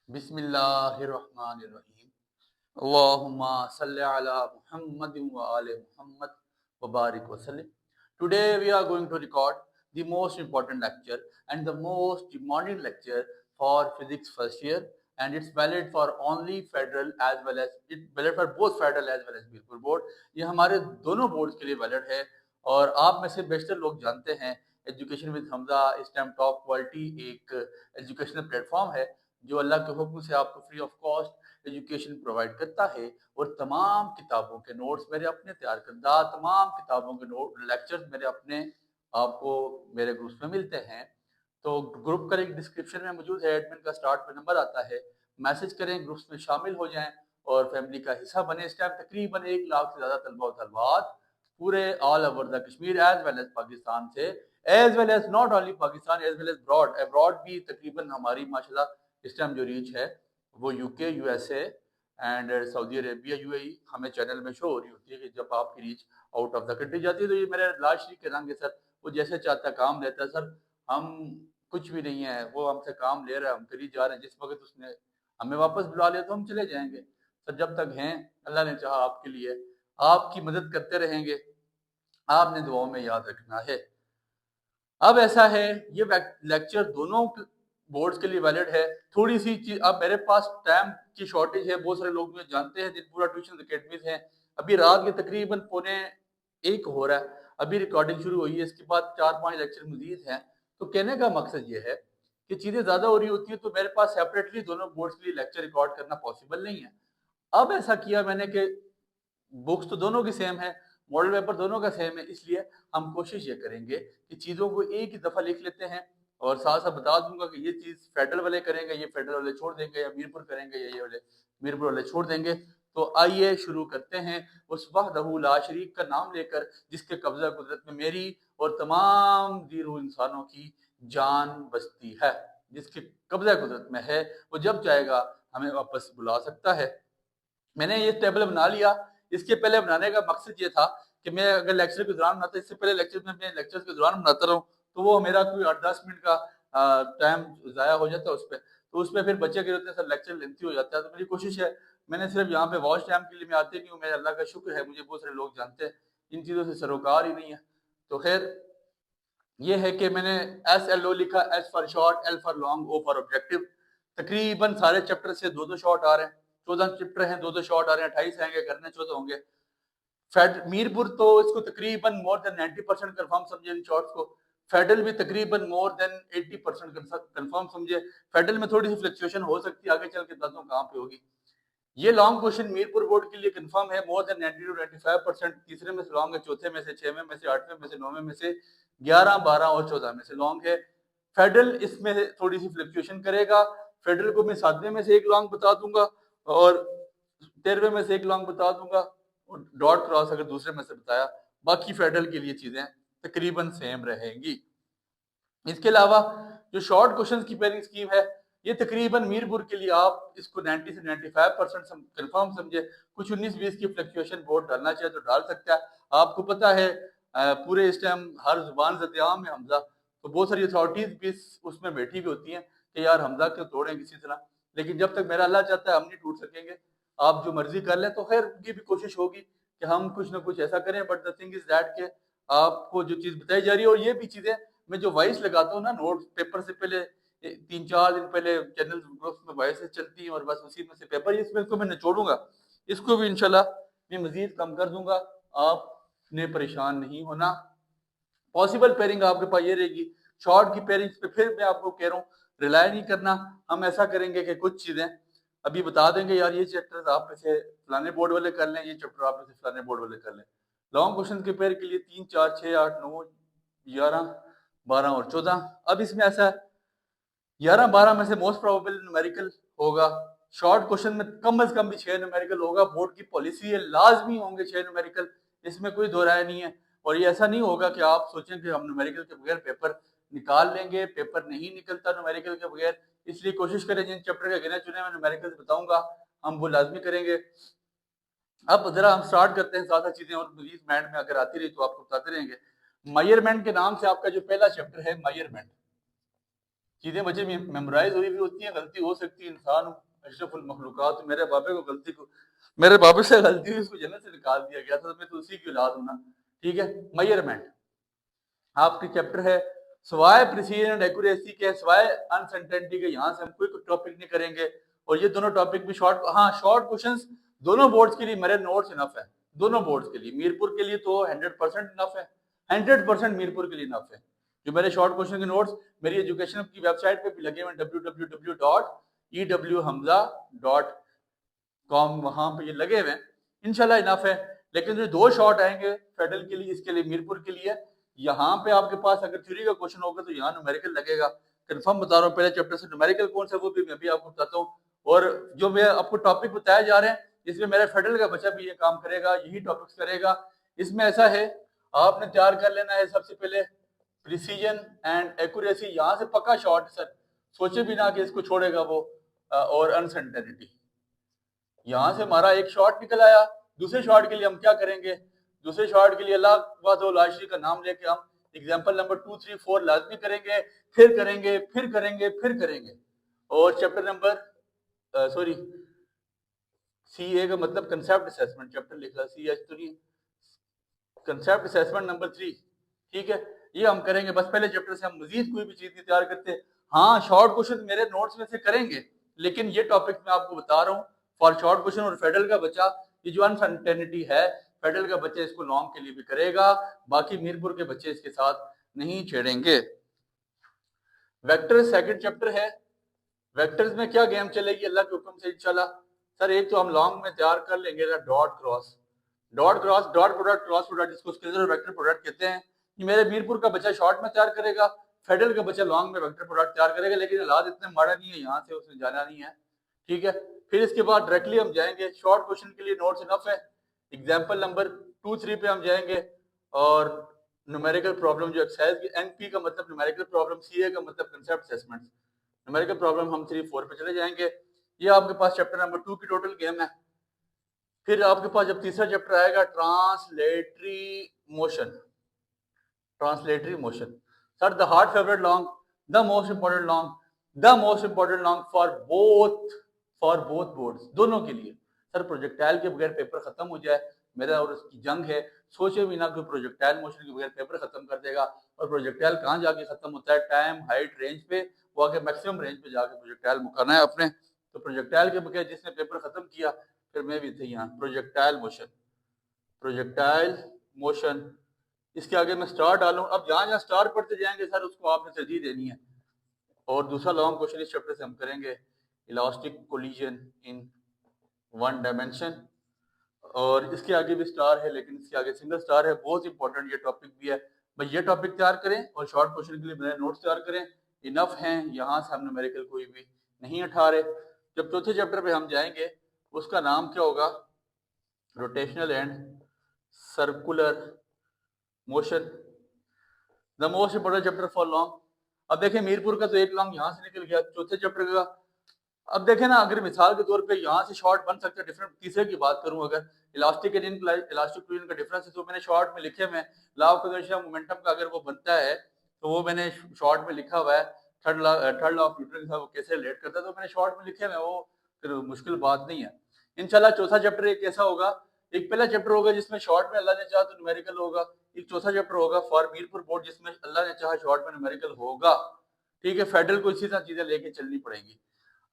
बिस्मिल्लाहिर्रहमानिर्रहीम। अल्लाहुम्मा सल्लि अला मुहम्मद व आले मुहम्मद व बारिक वसल्लम। Today we are going to record the most important lecture and the most demanding lecture for physics first year, and it's valid for only federal as well as it valid for both federal as well as Mirpur board. ये हमारे दोनों boards के लिए valid है और आप में से बेशतर लोग जानते हैं एजुकेशन विद हमजा इस टाइम टॉप क्वालिटी एक एजुकेशनल प्लेटफॉर्म है जो अल्लाह के हुक्म से आपको free of cost education provide करता है और तमाम किताबों के नोट्स मेरे अपने तैयार करदा, तमाम किताबों के नोट लेक्चर्स मेरे अपने आपको मेरे ग्रुप्स में मिलते हैं। तो ग्रुप का लिंक डिस्क्रिप्शन में मौजूद है, एडमिन का स्टार्ट पे नंबर आता है, मैसेज करें, ग्रुप्स में शामिल हो जाएं और फैमिली का हिस्सा बने। इस टाइम तकरीबन 1 लाख से ज़्यादा तलबा और तलबात पूरे all over the Kashmir as well as Pakistan से, as well as not only Pakistan as well as broad abroad भी तकरीबन हमारी माशाल्लाह इस टाइम जो रीच है वो UK, USA and Saudi Arabia, UAE हमें चैनल में शो हो रही होती है कि जब आपकी reach out of the country जाती है। तो ये मेरे लाल शरीफ के रंग है सर, वो जैसे चाहता काम लेता है सर, हम कुछ भी नहीं है, वो हमसे काम ले रहा है, हम करी जा रहे हैं। जिस वक्त उसने हमें वापस बुला लिया तो हम चले जाएंगे सर। जब तक हैं अल्लाह ने चाहा आपके लिए आपकी मदद करते रहेंगे, आपने दुआओं में याद रखना है। अब ऐसा है, ये लेक्चर दोनों बोर्ड्स के लिए वैलिड है। थोड़ी सी चीज, अब मेरे पास टाइम की शॉर्टेज है, बहुत सारे लोग मुझे जानते हैं दिनपुरा ट्यूशन अकेडमीज हैं। अभी रात के तकरीबन 12:45 हो रहा है, अभी रिकॉर्डिंग शुरू हुई है, इसके बाद 4-5 लेक्चर मजीद हैं। तो कहने का मकसद ये है कि चीजें ज्यादा हो रही होती है तो मेरे पास सेपरेटली दोनों बोर्ड्स के लिए लेक्चर रिकॉर्ड करना पॉसिबल नहीं है। अब ऐसा किया मैंने कि बुक्स तो दोनों की सेम है, मॉडल पेपर दोनों का सेम है, इसलिए हम कोशिश ये करेंगे कि चीज़ों को एक ही दफ़ा लिख लेते हैं और साथ साथ बता दूंगा कि ये चीज़ फेडरल वाले करेंगे, ये फेडरल वाले छोड़ देंगे, या मीरपुर करेंगे, ये वाले मीरपुर वाले छोड़ देंगे। तो आइए शुरू करते हैं उस वहदहू ला शरीक का नाम लेकर जिसके कब्जा कुदरत में मेरी और तमाम जीरो इंसानों की जान बसती है, जिसके कब्जा कुदरत में है, वो जब चाहेगा हमें वापस बुला सकता है। मैंने ये टेबल बना लिया। इसके पहले बनाने का मकसद ये था कि मैं अगर लेक्चर के दौरान बनाता, इससे पहले लेक्चर में मैं लेक्चर के दौरान बनाता रहूं तो वो मेरा कोई 8-10 मिनट का टाइम ज़ाया हो जाता है उस पर। तो उसमें फिर बच्चे के होते हैं सर, लेक्चर लेंथी हो जाता है। तो मेरी कोशिश है, मैंने सिर्फ यहाँ पे वॉच टाइम के लिए मैं आते नहीं हूँ, मेरे अल्लाह का शुक्र है मुझे बहुत सारे लोग जानते हैं, इन चीज़ों से सरोकार ही नहीं है। तो खैर ये है कि मैंने SLO लिखा, S for short, L for long, O for objective. तकरीबन सारे चैप्टर से 2-2 शॉर्ट आ रहे हैं, 14 चैप्टर हैं, 2-2 शॉर्ट आ रहे हैं, 28 आएंगे, करने 14 होंगे। मीरपुर तो इसको तकरीबन मोर देन 90% कंफर्म समझे इन शॉर्ट्स को। फेडरल भी तकरीबन मोर देन 80% कंफर्म समझे। फेडरल में थोड़ी सी फ्लक्चुएशन हो सकती है, आगे चल के बताता हूँ कहाँ पे होगी। ये लॉन्ग क्वेश्चन मीरपुर बोर्ड के लिए कंफर्म है, मोर देन 90 to 95%। तीसरे में से लॉन्ग है, चौथे में से, 6वें में से, 8वें में से, 9वें में से, 11, 12 और 14 में से लॉन्ग है। फेडरल इसमें थोड़ी सी फ्लक्चुएशन करेगा। फेडरल को मैं 7वें में से एक लॉन्ग बता दूंगा और 13वें में से एक लॉन्ग बता दूंगा और डॉट क्रॉस अगर दूसरे में से बताया। बाकी फेडरल के लिए चीजें तकरीबन सेम रहेंगी। इसके अलावा जो शॉर्ट क्वेश्चन की पेयरिंग स्कीम है, ये तकरीबन मीरपुर के लिए आप इसको 90 से 95% कंफर्म समझे। कुछ 19-20 की फ्लक्चुएशन बोर्ड डालना चाहे तो डाल सकता है। आपको पता है पूरे इस टाइम हर जुबान ज़द-ए-आम में हमजा, तो बहुत सारी अथॉरिटीज भी उसमें बैठी हुई होती हैं कि यार हमजा क्यों तोड़ें किसी तरह। लेकिन जब तक मेरा अल्लाह चाहता है हम नहीं टूट सकेंगे। आप जो मर्जी कर लें, तो खैर उनकी भी कोशिश होगी कि हम कुछ ना कुछ ऐसा करें। But the thing is that के आपको जो चीज़ बताई जा रही है, और ये भी चीज़ें मैं जो वॉइस लगाता हूँ ना नोट पेपर से पहले 3-4 दिन पहले चैनल ग्रुप्स में वॉइसेस चलती हैं और बस उसी में से पेपर, इसमें इसको मैं निचोड़ूंगा, इसको भी इंशाल्लाह मैं मजीद कम कर दूंगा। आपने परेशान नहीं होना। पॉसिबल पेयरिंग आपके पास ये रहेगी। शॉर्ट की पेयरिंग पे फिर मैं आपको कह रहा हूँ रिलाय नहीं करना। हम ऐसा करेंगे कि कुछ चीजें अभी बता देंगे, यार ये चैप्टर आप में से फलाने बोर्ड वाले कर लें, ये चैप्टर आप में से फलाने बोर्ड वाले कर लें। लॉन्ग क्वेश्चन के पेयर के लिए 3, 4, 6, 8, 9, 11, 12 और 14। अब इसमें ऐसा है 11-12 में से मोस्ट प्रोबेबल न्यूमेरिकल होगा। शॉर्ट क्वेश्चन में कम से कम भी 6 न्यूमेरिकल होगा। बोर्ड की पॉलिसी है, लाजमी होंगे 6 न्यूमेरिकल, इसमें कोई दो राय नहीं है। और ये ऐसा नहीं होगा कि आप सोचें कि हम न्यूमेरिकल के बगैर पेपर निकाल लेंगे, पेपर नहीं निकलता न्यूमेरिकल के बगैर। इसलिए कोशिश करें जिन चैप्टर के गिने चुने मैं न्यूमेरिकल बताऊंगा हम वो लाजमी करेंगे। अब जरा हम स्टार्ट करते हैं, साथ चीजें और मजीद माइंड में अगर आती रही तो आपको बताते रहेंगे। मायरमेंट के नाम से आपका जो पहला चैप्टर है मायरमेंट, चीजें बच्चे मेमोराइज हुई भी होती हैं, गलती हो सकती है, इंसान अशरफुल मखलूकात, मेरे बाबे से गलती हुई, उसको जन्नत से निकाल दिया गया था, तो मैं तो उसी की औलाद हूं ना। ठीक है, मेजरमेंट आपके चैप्टर है सवाए प्रिसीजन एंड एक्यूरेसी के, सवाए अनसर्टेनिटी के, यहाँ से हम कोई टॉपिक नहीं करेंगे। और ये दोनों टॉपिक भी शॉर्ट, हाँ शॉर्ट क्वेश्चंस दोनों बोर्ड्स के लिए मेरे नोट्स इनफ है, दोनों बोर्ड्स के लिए। मीरपुर के लिए तो 100% इनफ है, 100% मीरपुर के लिए इनफ है। जो मेरे शॉर्ट क्वेश्चन के नोट्स मेरी एजुकेशन की वेबसाइट पे भी लगे हुए हैं, www.ewhamza.com, वहां पे ये लगे हुए हैं, इंशाल्लाह इनफ है। लेकिन जो दो शॉर्ट आएंगे फेडरल के लिए, इसके लिए मीरपुर के लिए, यहाँ पे आपके पास अगर थ्योरी का क्वेश्चन होगा तो यहाँ न्यूमेरिकल लगेगा, कंफर्म बता रहा हूँ। पहले चैप्टर से न्यूमेरिकल कौन सा वो भी मैं भी आपको बताता हूँ। और जो मैं आपको टॉपिक बताया जा रहे हैं, इसमें मेरा फेडरल का बच्चा भी ये काम करेगा, यही टॉपिक्स करेगा। इसमें ऐसा है, आपने तैयार कर लेना है सबसे पहले प्रिसीजन एंड एक्यूरेसी, यहाँ से पक्का शॉर्ट सर, सोचे भी ना कि इसको छोड़ेगा वो। और अनसर्टेनिटी, यहाँ से हमारा एक शॉर्ट निकल आया। दूसरे शॉर्ट के लिए हम क्या करेंगे, दूसरे शॉर्ट के लिए अल्लाह वादशी का नाम लेके हम एग्जाम्पल नंबर 2, 3, 4 लाजमी करेंगे, फिर करेंगे, फिर करेंगे, फिर करेंगे। और चैप्टर नंबर सॉरी CA का मतलब कंसेप्ट असेसमेंट चैप्टर लिखा, CH तो नहीं, कंसेप्ट असेसमेंट नंबर 3। ठीक है, ये हम करेंगे। बस पहले चैप्टर से हम मजीद कोई भी चीज नहीं तैयार करते। हाँ शॉर्ट क्वेश्चन मेरे नोट्स में से करेंगे, लेकिन ये टॉपिक मैं आपको बता रहा हूँ फॉर शॉर्ट क्वेश्चन। और फेडरल का बच्चा, ये जो अनसर्टेनिटी है, फेडरल का बच्चा इसको लॉन्ग के लिए भी करेगा, बाकी मीरपुर के बच्चे इसके साथ नहीं छेड़ेंगे। वेक्टर सेकंड चैप्टर है, वेक्टर्स में क्या गेम चलेगी अल्लाह के हुक्म से इंशाल्लाह। सर एक तो हम लॉन्ग में तैयार कर लेंगे dot cross, dot cross, dot product, cross product, जिसको स्केलर और वेक्टर प्रोडक्ट कहते हैं। ये मेरे मीरपुर का बच्चा शॉर्ट में तैयार करेगा, फेडरल का बच्चा लॉन्ग में वेक्टर प्रोडक्ट तैयार करेगा। लेकिन हालात इतने माड़ा नहीं है, यहाँ से उसने जाना नहीं है। ठीक है, फिर इसके बाद डायरेक्टली हम जाएंगे शॉर्ट क्वेश्चन के लिए, नोट्स इनफ है। एग्जाम्पल नंबर 2, 3 पे हम जाएंगे। और न्यूमेरिकल प्रॉब्लम जो एक्सरसाइज की, NP का मतलब न्यूमेरिकल प्रॉब्लम, CA का मतलब कंसेप्ट असेसमेंट, न्यूमेरिकल प्रॉब्लम हम 3, 4 पे चले जाएंगे। ये आपके पास चैप्टर नंबर 2 की टोटल गेम है। फिर आपके पास जब तीसरा चैप्टर आएगा translatory motion, translatory motion. Sir the heart favourite long, the most important long, the most important long for both boards, दोनों के लिए। सर प्रोजेक्टाइल के बगैर पेपर खत्म हो जाए, मेरा और उसकी जंग है। सोचे भी ना कोई प्रोजेक्टाइल मोशन के बगैर पेपर खत्म कर देगा। और प्रोजेक्टाइल कहाँ जाके खत्म होता है, टाइम, हाइट, रेंज पे, वो आगे मैक्सिमम रेंज पे जाके प्रोजेक्टाइल मुकाना है अपने। तो प्रोजेक्टाइल के बगैर जिसने पेपर खत्म किया, फिर मैं भी थी यहाँ। प्रोजेक्टाइल मोशन, प्रोजेक्टाइल मोशन, इसके आगे मैं स्टार डालूं, अब जहां जहां स्टार पढ़ते जाएंगे सर उसको आपने तरजीह देनी है। और दूसरा लॉन्ग क्वेश्चन इस चैप्टर से हम करेंगे elastic collision in one dimension. और इसके आगे भी स्टार है, लेकिन इसके आगे सिंगल स्टार है, बहुत इंपॉर्टेंट ये टॉपिक भी है। भाई ये टॉपिक तैयार करें और शॉर्ट क्वेश्चन के लिए मेरे नोट्स तैयार करें, इनफ हैं। यहाँ से हम न्यूमेरिकल कोई भी नहीं उठा रहे। जब चौथे चैप्टर पे हम जाएंगे, उसका नाम क्या होगा, rotational and circular motion, the most important chapter for long. अब देखें मीरपुर का तो एक लॉन्ग यहाँ से निकल गया चौथे चैप्टर का। अब देखें ना, अगर मिसाल के तौर पे यहाँ से शॉर्ट बन सकता है डिफरेंट। तीसरे की बात करूं, अगर इलास्टिक एंड इलास्टिक फ्लूइड का डिफरेंस है, तो मैंने शॉर्ट में लिखे में लॉ ऑफ इनर्शिया मोमेंटम का अगर वो बनता है, तो वो मैंने शॉर्ट में लिखा हुआ है। थर्ड लॉ ऑफ न्यूटन का वो कैसे रिलेट करता है, तो मैंने शॉर्ट में लिखे में, वो फिर मुश्किल बात नहीं है। इंशाल्लाह चौथा चैप्टर एक कैसा होगा, एक पहला चैप्टर होगा जिसमें शॉर्ट में अल्लाह ने चाहा तो न्यूमेरिकल होगा, एक चौथा चैप्टर होगा फॉर मीरपुर बोर्ड जिसमें अल्लाह ने चाहा शॉर्ट में न्यूमेरिकल होगा। ठीक है, फेडरल को इसी तरह चीजें लेके चलनी पड़ेंगी।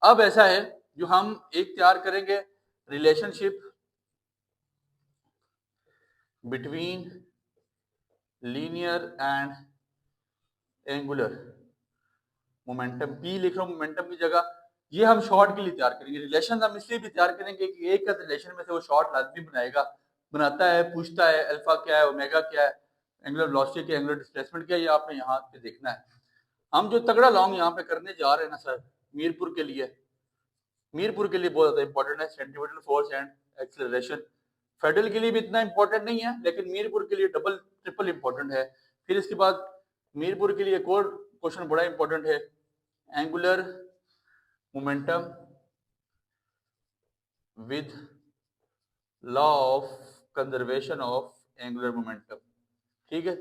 अब ऐसा है, जो हम एक तैयार करेंगे relationship between linear and angular momentum, P लिख रहा हूं मोमेंटम की जगह। ये हम शॉर्ट के लिए तैयार करेंगे। रिलेशन हम इसलिए भी तैयार करेंगे कि एक का रिलेशन में से वो शॉर्ट लाजमी बनाएगा, बनाता है, पूछता है अल्फा क्या है, ओमेगा क्या है, एंगुलर वेलोसिटी क्या है, एंगुलर डिस्प्लेसमेंट क्या है, ये आपने यहाँ पे देखना है। हम जो तगड़ा लॉन्ग यहाँ पे करने जा रहे हैं ना सर, मीरपुर के लिए, मीरपुर के लिए बहुत ज्यादा इंपॉर्टेंट है, centimetre force and acceleration. Federal के लिए भी इतना इंपॉर्टेंट नहीं है, लेकिन मीरपुर के लिए डबल ट्रिपल इंपॉर्टेंट है। फिर इसके बाद मीरपुर के लिए एक और क्वेश्चन बड़ा इंपॉर्टेंट है, angular momentum with law of conservation of angular momentum. ठीक है,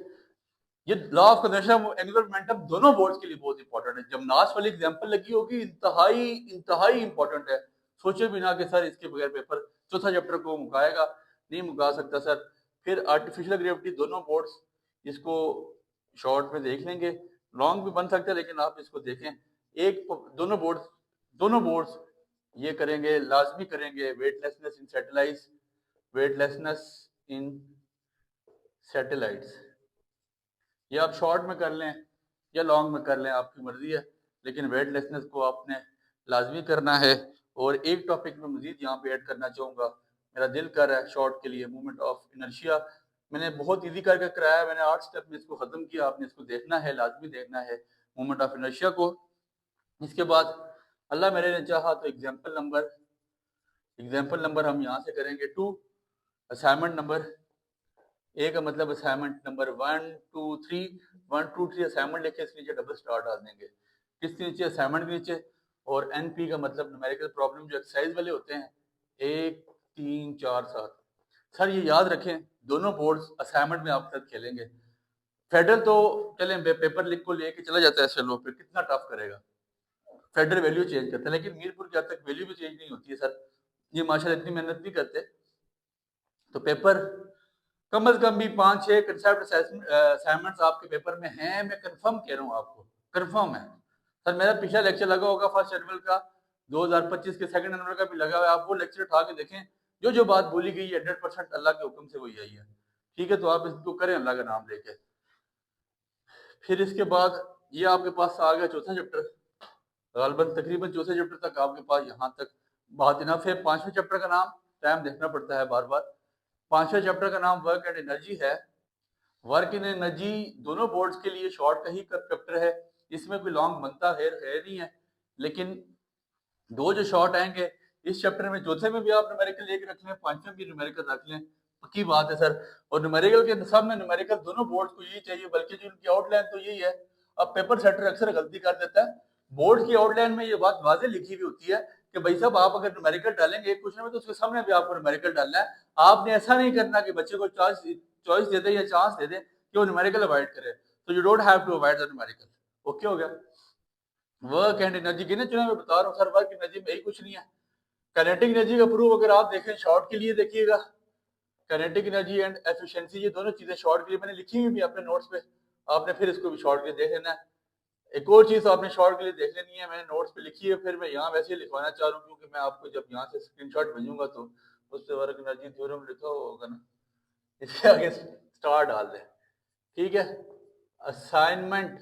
ये law of conservation angular momentum दोनों बोर्ड्स के लिए बहुत इंपॉर्टेंट है। जब नाश वाली एग्जांपल लगी होगी इंतहाई इंपॉर्टेंट है। सोचे भी ना कि सर इसके बगैर पेपर चौथा चैप्टर को मुकाएगा, नहीं मुका सकता सर। फिर आर्टिफिशियल ग्रेविटी दोनों बोर्ड्स, इसको शॉर्ट में देख लेंगे, लॉन्ग भी बन सकता है लेकिन आप इसको देखें। एक दोनों बोर्ड्स ये करेंगे, लाजमी करेंगे, वेटलेसनेस इन सैटेलाइट्स। ये आप शॉर्ट में कर लें या लॉन्ग में कर लें, आपकी मर्जी है, लेकिन वेटलेसनेस को आपने लाजमी करना है। और एक टॉपिक में मजीद यहाँ पे ऐड करना चाहूँगा, मेरा दिल कर रहा है शॉर्ट के लिए, मूवमेंट ऑफ इनर्शिया। मैंने बहुत इजी करके कराया, मैंने 8 स्टेप में इसको ख़त्म किया, आपने इसको देखना है, लाजमी देखना है मूवमेंट ऑफ इनर्शिया को। इसके बाद अल्लाह मेरे ने चाहा तो एग्जाम्पल नंबर हम यहाँ से करेंगे 2, असाइनमेंट नंबर ए का मतलब असाइनमेंट नंबर 1 2 3 असाइनमेंट लिखे, इसके नीचे डबल स्टार डाल देंगे, किसके नीचे, असाइनमेंट के नीचे। और एनपी का मतलब न्यूमेरिकल प्रॉब्लम जो एक्सरसाइज वाले होते हैं, 1 3 4 7। सर ये याद रखें, दोनों बोर्ड्स असाइनमेंट में आपके साथ खेलेंगे। फेडरल तो चलें पेपर लिख को लेके चला जाता है चलो, फिर कितना टफ करेगा, फेडरल वैल्यू चेंज करते हैं, लेकिन मीरपुर के हद तक वैल्यू भी चेंज नहीं होती है सर, ये माशाल्लाह इतनी मेहनत नहीं करते। तो पेपर कम से कम भी 5-6 कंसेप्ट असाइनमेंट्स आपके पेपर में हैं, मैं कंफर्म कह रहा हूँ आपको, कंफर्म है। सर मेरा पिछला लेक्चर लगा होगा फर्स्ट एनुअल का, 2025 के सेकंड एनुअल का भी लगा हुआ है, आप वो लेक्चर उठा के देखें, जो जो बात बोली गई है 100% अल्लाह के हुक्म से वही आई है। ठीक है, तो आप इसको करें अल्लाह का नाम लेके। फिर इसके बाद ये आपके पास आ गया चौथा चैप्टर, गालबन तकरीबन चौथे चैप्टर तक आपके पास यहाँ तक बात इनफ है। पांचवें चैप्टर का नाम, टाइम देखना पड़ता है बार बार, पांचवें चैप्टर का नाम वर्क एंड एनर्जी है। वर्क इन एनर्जी दोनों बोर्ड्स के लिए शॉर्ट का ही चैप्टर है, इसमें कोई लॉन्ग बनता है नहीं है, लेकिन दो जो शॉर्ट आएंगे इस चैप्टर में, चौथे में भी आप न्यूमेरिकल लेके रख लें, पांचवें भी न्यूमेरिकल रख लें, पक्की बात है सर। और न्यूमेरिकल के सब में न्यूमेरिकल दोनों बोर्ड्स को यही चाहिए, बल्कि जो उनकी आउटलाइन तो यही है। अब पेपर सेटर अक्सर गलती कर देता है, बोर्ड की आउटलाइन में ये बात वाजे लिखी हुई होती है कि भाई साहब आप अगर न्यूमेरिकल डालेंगे एक क्वेश्चन में तो उसके सामने भी आपको न्यूमेरिकल डालना है। आपने ऐसा नहीं करना कि बच्चे को चॉइस दे दे या चांस दे दे कि वो न्यूमेरिकल अवॉइड करे, तो you don't have to avoid the numerical. Okay हो गया। वर्क एंड एनर्जी गिने चुने मैं बता रहा हूँ सर, वर्क एनर्जी में यही कुछ नहीं है। काइनेटिक एनर्जी का प्रूफ अगर आप देखें शॉर्ट के लिए देखिएगा, काइनेटिक एनर्जी एंड एफिशिएंसी ये दोनों चीजें शॉर्ट के लिए मैंने लिखी हुई भी अपने नोट्स पे, आपने फिर इसको भी शॉर्ट के लिए देख लेना है। एक और चीज आपने शॉर्ट के लिए देख लेनी है, मैंने नोट्स पे लिखी है, फिर मैं यहाँ वैसे ही लिखवाना चाह रहा हूँ क्योंकि मैं आपको जब यहाँ से स्क्रीनशॉट भेजूंगा तो उस पर वर्क एनर्जी थ्योरम लिखा होगा ना, इसके आगे स्टार डाल दें। ठीक है, असाइनमेंट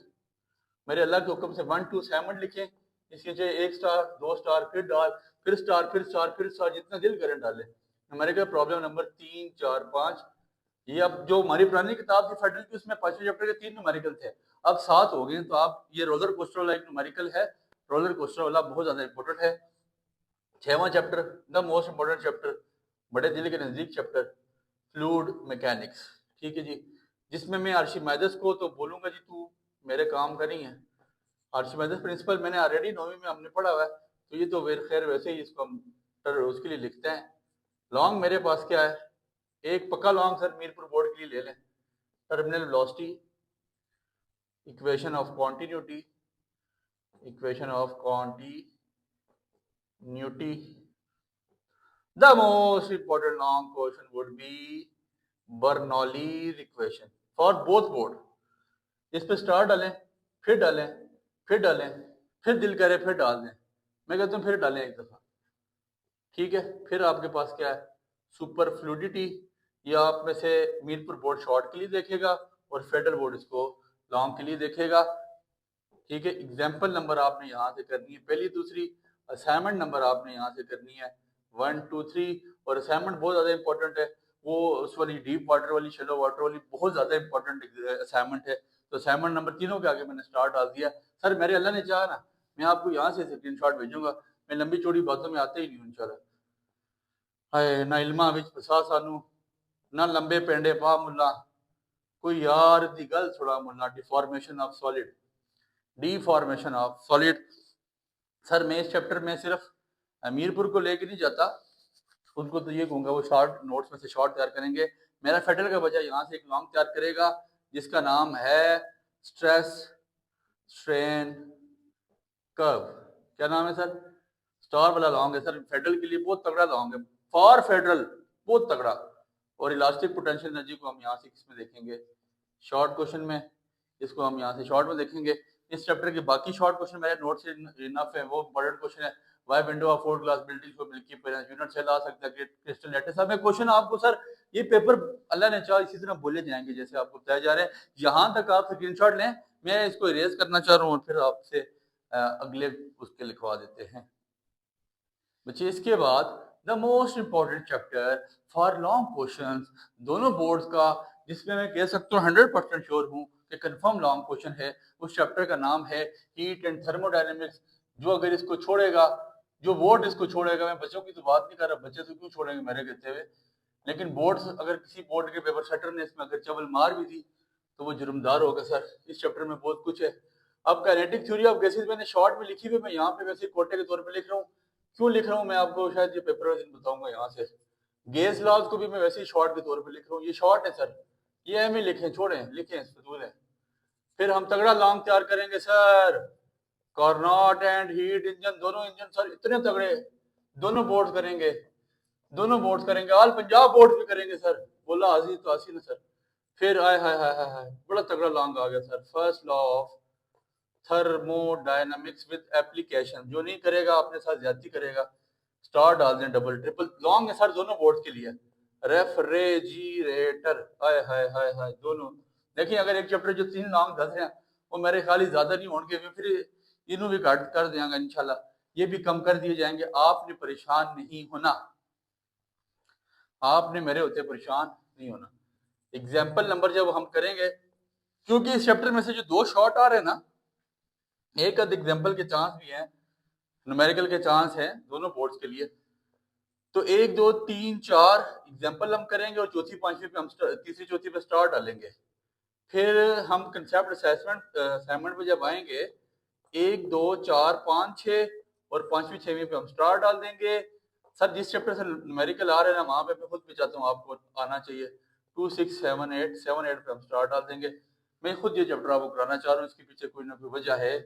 मेरे अल्लाह के हुक्म से 1 2 असाइनमेंट लिखें, इसके चाहिए 1 स्टार 2 स्टार फिर डाल फिर स्टार फिर स्टार फिर स्टार, जितना दिल करें डालें। हमारे का प्रॉब्लम नंबर 3 4 5, ये अब जो हमारी पुरानी किताब थी फेडरल की उसमें पांचवें चैप्टर के 3 न्यूमेरिकल थे, अब 7 हो गए। तो आप ये रोलर कोस्टर वाला एक न्यूमेरिकल है, रोलर कोस्टर वाला बहुत ज्यादा इंपॉर्टेंट है। 6वां chapter the most important chapter, बड़े दिल के नजदीक चैप्टर, फ्लूइड मैकेनिक्स। ठीक है जी, जिसमें मैं आर्शिमाइडस को तो बोलूंगा जी तू मेरे काम का नहीं है, आर्शिमाइडस प्रिंसिपल मैंने ऑलरेडी 9वीं में हमने पढ़ा हुआ है, तो ये तो खैर वैसे ही इसको हम उसके लिए लिखते हैं। लॉन्ग मेरे पास क्या है, एक पक्का लॉन्ग सर मीरपुर बोर्ड के लिए ले लें, terminal velocity, equation of continuity, the most important long question would be Bernoulli's equation for both board. इस पे स्टार डालें फिर डालें फिर डालें फिर दिल करे फिर डाल दें, मैं कहता हूँ फिर डालें एक दफा। ठीक है, फिर आपके पास क्या है, सुपर फ्लूडिटी, ये आप में से मीरपुर बोर्ड शॉर्ट के लिए देखेगा और फेडरल बोर्ड इसको लॉन्ग के लिए देखेगा। ठीक है, एग्जाम्पल नंबर आपने यहाँ से करनी है पहली दूसरी, असाइनमेंट नंबर आपने यहाँ से करनी है 1 2 3। और असाइनमेंट बहुत ज़्यादा इंपॉर्टेंट है, वो उस वाली डीप वाटर वाली शेलो वाटर वाली बहुत ज़्यादा इंपॉर्टेंट असाइनमेंट है। तो असाइनमेंट नंबर तीनों के आगे मैंने स्टार डाल दिया। सर मेरे अल्लाह ने चाहा ना मैं आपको यहाँ से स्क्रीन शॉट भेजूंगा, मैं लंबी चौड़ी बातों में आते ही नहीं हूँ इंशाल्लाह। हाय ना इल्मा विच फसा सानू, ना लंबे पेंडे पा मुल्ला, कोई यार दी गल थोड़ा मुल्ला, डिफॉर्मेशन ऑफ सॉलिड। सर मैं इस चैप्टर में सिर्फ मीरपुर को लेके नहीं जाता, उनको तो ये कहूँगा वो शॉर्ट नोट्स में से शॉर्ट तैयार करेंगे, मेरा फेडरल का बच्चा यहाँ से एक लॉन्ग तैयार करेगा, जिसका नाम है स्ट्रेस स्ट्रेन कर्व। क्या नाम है सर? स्टार वाला लॉन्ग है सर, फेडरल के लिए बहुत तगड़ा लॉन्ग है, फॉर फेडरल बहुत तगड़ा। और इलास्टिक पोटेंशियल एनर्जी को हम यहाँ से किसमें देखेंगे? शॉर्ट क्वेश्चन में। इसको हम यहाँ से शॉर्ट में देखेंगे। इस चैप्टर के बाकी शॉर्ट क्वेश्चन मेरे नोट से इनफ है, वो इंपॉर्टेंट क्वेश्चन है। Why window of 4 glass building को मिल्की पेरेंट्स यूनिट सेल आ सकता है क्रिस्टल लैटिस। अब मैं क्वेश्चन आपको सर, ये पेपर अल्लाह ने चाहा इसी तरह बोले जाएंगे जैसे आपको बताए जा रहे हैं। यहाँ तक आप स्क्रीनशॉट लें, मैं इसको इरेज करना चाह रहा हूँ और फिर आपसे अगले उसके लिखवा देते हैं बच्चे। इसके बाद the most important chapter for long questions दोनों बोर्ड्स का, जिसमें मैं कह सकता हूँ 100% श्योर हूँ कि कंफर्म लॉन्ग क्वेश्चन है, उस चैप्टर का नाम है हीट एंड थर्मोडायनेमिक्स। जो अगर इसको छोड़ेगा, जो बोर्ड इसको छोड़ेगा, मैं बच्चों की तो बात नहीं कर रहा, बच्चे तो क्यों छोड़ेंगे मेरे कहते हुए, लेकिन बोर्ड, अगर किसी बोर्ड के पेपर सेटर ने इसमें अगर चवल मार भी दी तो वो जुर्मदार होगा सर। इस चैप्टर में बहुत कुछ है। अब काइनेटिक थ्योरी ऑफ गैसेस मैंने शॉर्ट में लिखी हुई, मैं यहाँ पे वैसे कोटे के तौर पे लिख रहा हूँ। क्यों लिख रहा हूँ मैं आपको शायद ये पेपर वाले दिन बताऊंगा। यहाँ से गैस लॉज को भी मैं वैसे ही शॉर्ट के तौर पे लिख रहा हूँ। ये शॉर्ट है सर, ये एम ही लिखें, छोड़ें, लिखें, फजूल है। फिर हम तगड़ा लॉन्ग तैयार करेंगे sir. Cournot and heat engine, दोनों इंजन सर इतने तगड़े, दोनों बोर्ड करेंगे, दोनों बोर्ड करेंगे, ऑल पंजाब बोर्ड भी करेंगे सर। बोला हाजी तो हासी ना सर। फिर आय हाय हाय हाय हाय, बड़ा तगड़ा लॉन्ग आ गया sir, first law of thermodynamics with application. जो नहीं करेगा अपने साथ ज्यादती करेगा। स्टार डाल दें, डबल ट्रिपल लॉन्ग है सर दोनों बोर्ड के लिए। रेफ्रिजरेटर, हाय हाय हाय हाय, दोनों देखिए। अगर एक चैप्टर जो 3 लॉन्ग दस हैं वो मेरे ख्याल ही ज्यादा नहीं होंगे, फिर इन्हों भी काट कर देंगे इंशाल्लाह, ये भी कम कर दिए जाएंगे। आपने परेशान नहीं होना, आपने मेरे होते परेशान नहीं होना। एग्जाम्पल नंबर जब हम करेंगे, क्योंकि इस चैप्टर में से जो 2 शॉर्ट आ रहे हैं ना, एक आध एग्जाम्पल के चांस भी हैं, न्यूमेरिकल के चांस हैं दोनों बोर्ड्स के लिए। तो 1 2 3 4 एग्जाम्पल हम करेंगे और चौथी पांचवी पे हम तीसरी चौथी पे स्टार डालेंगे। फिर हम कंसेप्ट असाइनमेंट पे जब आएंगे 1 2 4 5 6 और पांचवी छठवीं पे हम स्टार डाल देंगे। सर जिस चैप्टर से न्यूमेरिकल आ रहे हैं ना, वहां पे मैं खुद भी चाहता हूँ आपको आना चाहिए। 2 6 7 8 7 8 पे हम स्टार डाल देंगे। मैं खुद ये चैप्टर आपको कराना चाह रहा हूँ, इसके पीछे कोई ना कोई वजह है।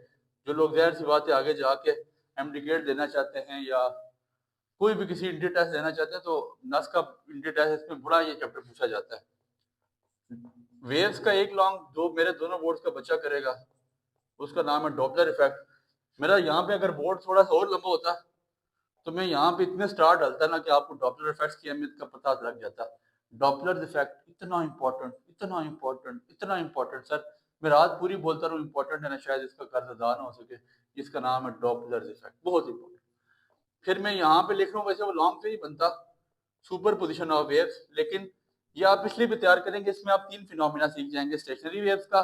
जो लोग ज़ाहिर सी बात है आगे जाके एमडीकेट देना चाहते हैं या कोई भी किसी इंटी टेस्ट देना चाहते हैं, तो नस का इंटी टेस्ट इसमें बड़ा ये चैप्टर पूछा जाता है। वेव्स का एक लॉन्ग जो मेरे दोनों बोर्ड्स का बच्चा करेगा, उसका नाम है डॉपलर इफेक्ट। मेरा यहाँ पे अगर बोर्ड थोड़ा सा और लंबा होता तो मैं यहाँ पे इतने स्टार डालता ना कि आपको डॉपलर इफेक्ट्स की अहमियत का पता लग जाता। डॉपलर इफेक्ट इतना इंपॉर्टेंट, इतना इंपॉर्टेंट, इतना इंपॉर्टेंट सर, मैं रात पूरी बोलता रहूँ इंपॉर्टेंट है ना, शायद इसका कर्ज अदा ना हो सके। इसका नाम है डॉपलर इफेक्ट, बहुत इंपॉर्टेंट। फिर मैं यहाँ पे लिख रहा हूँ, वैसे वो लॉन्ग से ही बनता, सुपर पोजिशन ऑफ वेव्स, लेकिन ये आप इसलिए भी तैयार करेंगे, इसमें आप 3 फिनोमिना सीख जाएंगे, स्टेशनरी वेव्स का,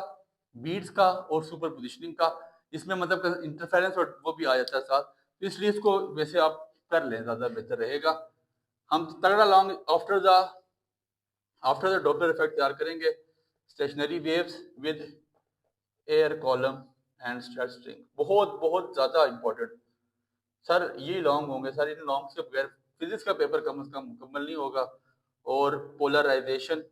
बीट्स का और सुपर पोजिशनिंग का। इसमें मतलब इंटरफेरेंस और वो भी आ जाता है साथ, तो इसलिए इसको वैसे आप कर लें, ज्यादा बेहतर रहेगा। हम तगड़ा long after the Doppler effect तैयार करेंगे, stationery waves with air column and stress string, बहुत बहुत ज्यादा इंपॉर्टेंट सर। ये लॉन्ग होंगे सर, इन लॉन्ग के बगैर फिजिक्स का पेपर कम से कम मुकम्मल नहीं होगा। और पोलराइजेशन,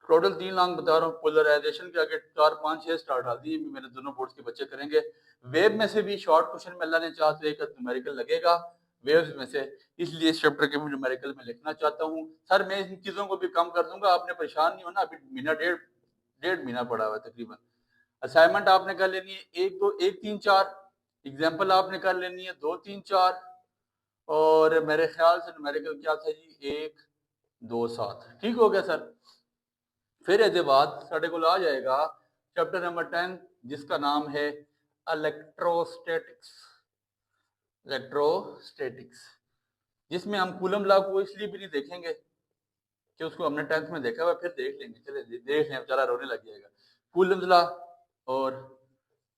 टोटल 3 लॉन्ग बता रहा हूँ, पोलराइजेशन के आगे 4 5 6 स्टार डाल दिए, मेरे दोनों बोर्ड्स के बच्चे करेंगे। वेब में से भी शॉर्ट क्वेश्चन में अल्लाह ने चाहा तो एक न्यूमेरिकल लगेगा वेव्स में से, इसलिए इस चैप्टर के न्यूमेरिकल में लिखना चाहता हूँ सर। मैं इन चीजों को भी कम कर दूंगा, आपने परेशान नहीं होना। अभी महीना डेढ़ महीना पड़ा हुआ है तकरीबन। असाइनमेंट आपने कर लेनी है 1 2 1 3 4, एग्जाम्पल आपने कर लेनी है 2 3 4, और मेरे ख्याल से न्यूमेरिकल क्या था जी 1 2 7, ठीक हो गया सर। फिर इसके बाद साढ़े को आ जाएगा चैप्टर नंबर 10, जिसका नाम है इलेक्ट्रोस्टैटिक्स। इलेक्ट्रोस्टैटिक्स जिसमें हम कूलम लॉ को इसलिए भी नहीं देखेंगे कि उसको हमने 10th में देखा हुआ, फिर देख लेंगे, चले देख लें, बेचारा रोने लग जाएगा। कूलम लॉ और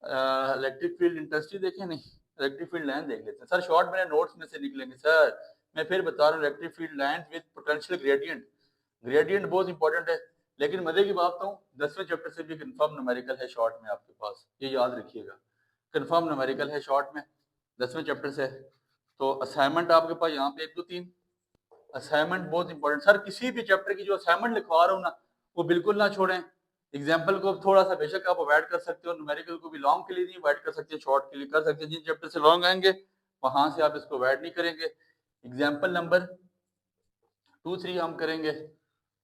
इलेक्ट्रिक फील्ड इंटेंसिटी देखें नहीं, इलेक्ट्रिक फील्ड लाइन देख लेते हैं सर। शॉर्ट मेरे नोट्स में से निकलेंगे सर, मैं फिर बता रहा हूँ। Electric field line with potential gradient, gradient बहुत इंपॉर्टेंट है। लेकिन मजे की बात तो 10वें चैप्टर से भी कंफर्म न्यूमेरिकल है शॉर्ट में आपके पास, ये याद रखिएगा, कंफर्म न्यूमेरिकल है शॉर्ट में 10वें चैप्टर से। तो असाइनमेंट आपके पास यहाँ पे 1 2 3 असाइनमेंट बहुत इंपॉर्टेंट सर। किसी भी चैप्टर की जो असाइनमेंट लिखवा रहा हूँ ना, वो बिल्कुल ना छोड़ें। एग्जाम्पल को थोड़ा सा बेशक आप अवॉइड कर सकते हो, न्यूमेरिकल को भी लॉन्ग के लिए नहीं अवॉइड कर सकते, शॉर्ट के लिए कर सकते हैं। जिन चैप्टर से लॉन्ग आएंगे वहां से आप इसको अवॉइड नहीं करेंगे। एग्जाम्पल नंबर 2-3 हम करेंगे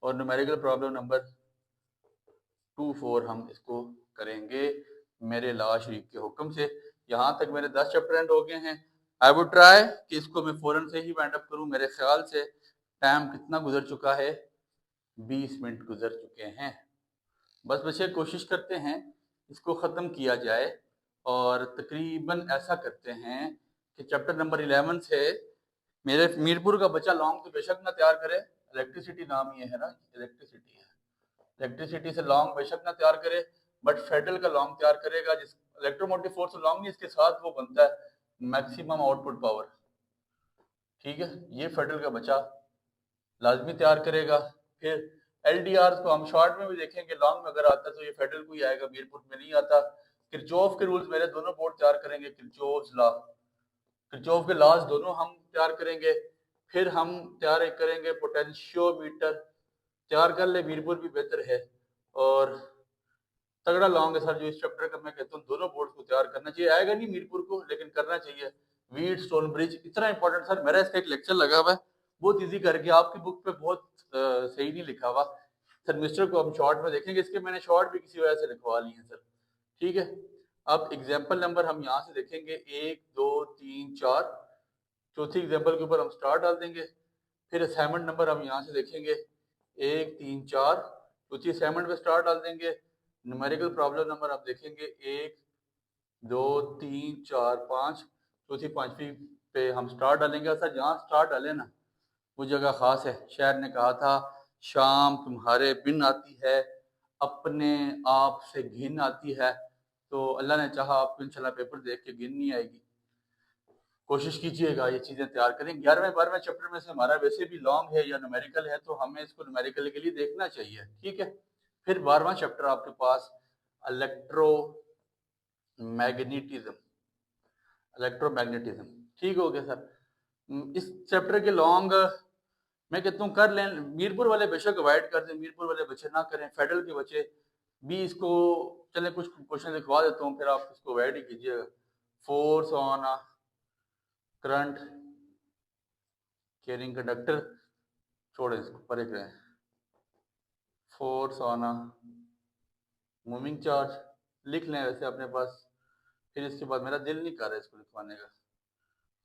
और न्यूमेरिकल प्रॉब्लम नंबर 2-4 हम इसको करेंगे मेरे अल्लाह शरीफ के हुक्म से। यहाँ तक मेरे 10 चैप्टर एंड हो गए हैं। आई वुड ट्राई कि इसको मैं फौरन से ही वाइंड अप करूँ। मेरे ख्याल से टाइम कितना गुजर चुका है, 20 मिनट गुजर चुके हैं। बस बच्चे कोशिश करते हैं इसको ख़त्म किया जाए और तकरीबन ऐसा करते हैं कि चैप्टर नंबर 11 से मेरे मीरपुर का बच्चा लॉन्ग तो बेशक ना तैयार करे, इलेक्ट्रिसिटी नाम ये है ना, इलेक्ट्रिसिटी है, इलेक्ट्रिसिटी से लॉन्ग बेशक ना तैयार करे, बट फेडरल का लॉन्ग तैयार करेगा। जिस इलेक्ट्रोमोटिव फोर्स लॉन्ग नहीं, इसके साथ वो बनता है मैक्सिमम आउटपुट पावर। ठीक है, ये फेडरल का बच्चा लाजमी तैयार करेगा। फिर एलडीआर को हम शॉर्ट में भी देखेंगे, लॉन्ग में अगर आता है तो ये फेडरल को ही आएगा, मीरपुर में नहीं आता। किरचॉफ के रूल्स मेरे दोनों बोर्ड तैयार करेंगे, किरचॉफ लॉ, किरचॉफ के लॉज दोनों हम तैयार करेंगे। फिर हम तैयार करेंगे पोटेंशियोमीटर, तैयार कर ले मीरपुर भी बेहतर है। और तगड़ा लॉन्ग है सर जो इस चैप्टर का, मैं कहता हूँ दोनों बोर्ड को तैयार करना चाहिए। आएगा नहीं मीरपुर को लेकिन करना चाहिए। वीट स्टोन ब्रिज इतना इंपॉर्टेंट सर, मेरा इसका एक लेक्चर लगा हुआ है, बहुत इजी करके, आपकी बुक पे बहुत सही नहीं लिखा हुआ सर। मिस्टर को हम शॉर्ट में देखेंगे, इसके मैंने शॉर्ट भी किसी वजह से लिखवा लिए हैं सर। ठीक है, अब एग्जाम्पल नंबर हम यहाँ से देखेंगे 1 2 3 4। चौथी एग्जाम्पल के ऊपर हम स्टार डाल देंगे। फिर असाइनमेंट नंबर हम यहाँ से देखेंगे 1 3 4, चौथी असाइनमेंट पे स्टार डाल देंगे। न्यूमेरिकल प्रॉब्लम नंबर आप देखेंगे 1 2 3 4 5, चौथी पांचवी पे हम स्टार डालेंगे। सर जहाँ स्टार डाले ना वो जगह खास है। शायर ने कहा था, शाम तुम्हारे बिन आती है, अपने आप से घिन आती है। तो अल्लाह ने चाहा आपको इंशाल्लाह पेपर देख के घिन नहीं आएगी। कोशिश कीजिएगा ये चीजें तैयार करें। 11वें 12वें चैप्टर में से हमारा वैसे भी लॉन्ग है या न्यूमेरिकल है, तो हमें इसको न्यूमेरिकल के लिए देखना चाहिए। ठीक है, फिर 12वां चैप्टर आपके पास इलेक्ट्रो मैग्नेटिज्म, इलेक्ट्रोमैग्नेटिज्म। ठीक हो गया सर। इस चैप्टर के लॉन्ग मैं कहता हूँ कर लें, मीरपुर वाले बेशक अवॉइड कर दें, मीरपुर वाले बच्चे ना करें, फेडरल के बच्चे भी इसको, चले कुछ क्वेश्चन लिखवा देता हूँ, फिर आप इसको अवॉइड ही कीजिएगा। Force on current carrying conductor, छोड़े इसको, परे करें। फोर्स ऑन मूविंग चार्ज लिख लें वैसे अपने पास। फिर इसके बाद मेरा दिल नहीं कर रहा है इसको लिखवाने का,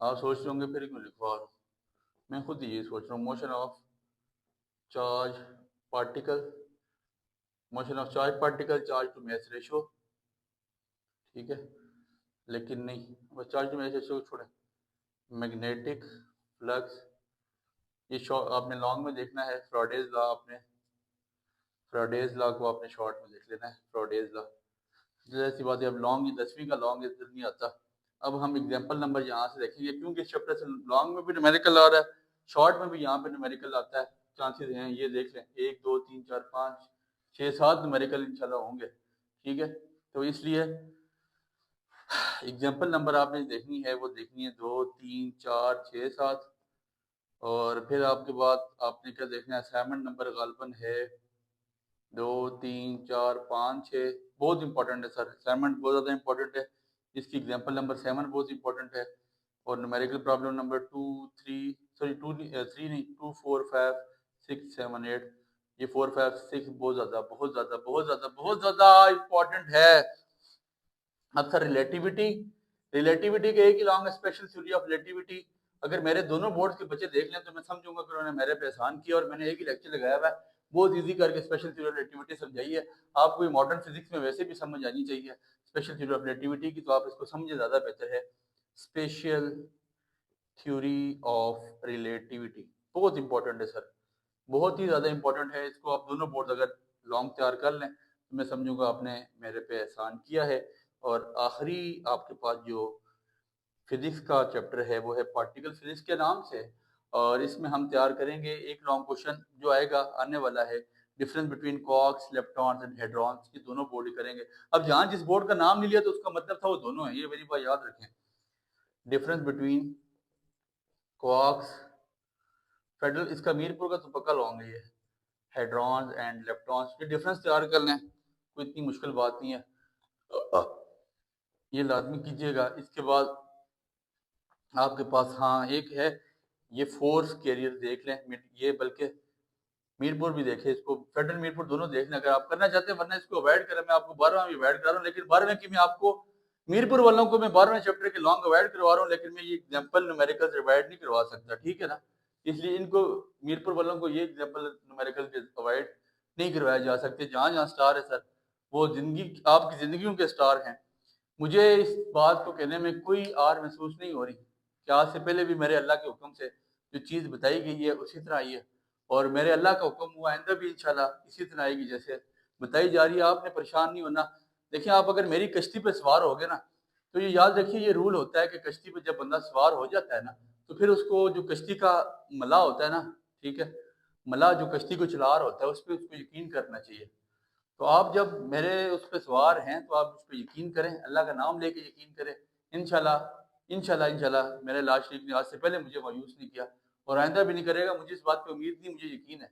आप सोच रहे होंगे फिर क्यों लिखवा रहा हूँ, मैं खुद ये सोच रहा हूँ। Motion of charge particle, motion of charge particle, charge to mass ratio. ठीक है, लेकिन नहीं, बस चार्ज टू मास रेशो छोड़े। मैग्नेटिक फ्लक्स, ये आपने लॉन्ग में देखना है। फ्राडेज लॉ, आपने फ्राडेज लॉ को आपने शॉर्ट में देख लेना है। फ्राडेज लॉ जैसी बात है, अब लॉन्ग, ये 10वीं का लॉन्ग इधर नहीं आता। अब हम एग्जाम्पल नंबर यहाँ से देखेंगे, क्योंकि इस चैप्टर से लॉन्ग में भी न्यूमेरिकल आ रहा है, शॉर्ट में भी यहाँ पे न्यूमेरिकल आता है, चांसेस हैं। ये देख लें 1 2 3 4 5 6 7 न्यूमेरिकल इंशाल्लाह होंगे। ठीक है, तो इसलिए एग्जाम्पल नंबर आपने देखनी है, वो देखनी है 2 3 4 6 7। और फिर आपके बाद आपने क्या देखना है, असाइनमेंट नंबर गालबन है 2 3 4 5 6। बहुत इंपॉर्टेंट है सर, असाइनमेंट बहुत ज़्यादा इंपॉर्टेंट है। इसकी एग्जाम्पल नंबर 7 बहुत इंपॉर्टेंट है। और न्यूमेरिकल प्रॉब्लम नंबर 2 3, सॉरी 2 3 नहीं, 2 4 5 6 7 8, ये 4 5 6 बहुत ज़्यादा बहुत ज़्यादा बहुत ज़्यादा बहुत ज़्यादा इंपॉर्टेंट है। अब सर रिलेटिविटी, रिलेटिविटी का एक ही long special theory of relativity. अगर मेरे दोनों बोर्ड्स के बच्चे देख लें तो मैं समझूंगा कि उन्होंने मेरे पे एहसान किया, और मैंने एक ही लेक्चर लगाया हुआ है, बहुत इजी करके स्पेशल थ्योरी ऑफ रिलेटिविटी समझाई है। आपको मॉडर्न फिजिक्स में वैसे भी समझ आनी चाहिए स्पेशल थ्योरी ऑफ रिलेटिविटी की, तो आप इसको समझे ज़्यादा बेहतर है। स्पेशल थ्योरी ऑफ रिलेटिविटी बहुत इंपॉर्टेंट है सर, बहुत ही ज़्यादा इंपॉर्टेंट है। इसको आप दोनों बोर्ड अगर लॉन्ग तैयार कर लें तो मैं समझूंगा आपने मेरे पे एहसान किया है। और आखिरी आपके पास जो फिजिक्स का चैप्टर है वो है पार्टिकल फिजिक्स के नाम से, और इसमें हम तैयार करेंगे एक लॉन्ग क्वेश्चन जो आएगा आने वाला है, difference between quarks leptons and hadrons, ये दोनों बोर्ड ही करेंगे। अब जहाँ जिस बोर्ड का नाम नहीं लिया तो उसका मतलब था वो दोनों है, ये मेरी बात याद रखें। डिफरेंस बिटवीन क्वार्क्स, फेडरल, इसका मीरपुर का तो पक्का लॉन्ग है ये, हेड्रॉन्स एंड leptons, ये डिफरेंस तैयार कर लें। कोई इतनी मुश्किल बात नहीं है, ये लाजमी कीजिएगा। इसके बाद आपके पास हाँ एक है, ये फोर्स कैरियर देख लें, ये बल्कि मीरपुर भी देखें, इसको फेडरल मीरपुर दोनों देख लें अगर आप करना चाहते हैं, वरना इसको अवॉइड करें। मैं आपको 12वां भी अवॉइड करा रहा हूँ, लेकिन 12वें की मैं आपको मीरपुर वालों को मैं 12वें चैप्टर के लॉन्ग अवॉइड करवा रहा हूँ, लेकिन मैं ये एग्जाम्पल न्यूमेरिकल्स अवॉइड नहीं करवा सकता, ठीक है ना। इसलिए इनको मीरपुर वालों को ये एग्जाम्पल न्यूमेरिकल के अवॉइड नहीं करवाया जा सकते। जहाँ जहाँ स्टार है सर, वो जिंदगी आपकी जिंदगियों के स्टार हैं। मुझे इस बात को कहने में कोई आर महसूस नहीं हो रही कि आज से पहले भी मेरे अल्लाह के हुक्म से जो चीज़ बताई गई है उसी तरह आई है, और मेरे अल्लाह का हुक्म हुआ आइंदा भी इंशाल्लाह इसी तरह आएगी जैसे बताई जा रही है। आपने परेशान नहीं होना। देखिए, आप अगर मेरी कश्ती पे सवार हो गए ना, तो ये याद रखिए, ये रूल होता है कि कश्ती पे जब बंदा सवार हो जाता है ना, तो फिर उसको जो कश्ती का मलाह होता है ना, ठीक है, मलाह जो कश्ती को चला रहा होता है, उस पर उसको यकीन करना चाहिए। तो आप जब मेरे उस पे सवार हैं, तो आप उस पे यकीन करें, अल्लाह का नाम लेके यकीन करें। इंशाल्लाह इंशाल्लाह इंशाल्लाह मेरे लाल शरीफ ने आज से पहले मुझे मायूस नहीं किया और आइंदा भी नहीं करेगा। मुझे इस बात की उम्मीद नहीं, मुझे यकीन है,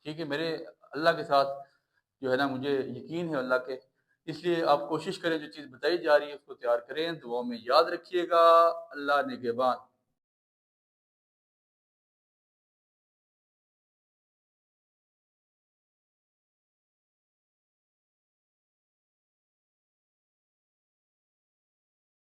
ठीक है। मेरे अल्लाह के साथ जो है ना, मुझे यकीन है अल्लाह के। इसलिए आप कोशिश करें, जो चीज़ बताई जा रही है उसको तैयार करें, दुआओं में याद रखिएगा। अल्लाह निगहबान।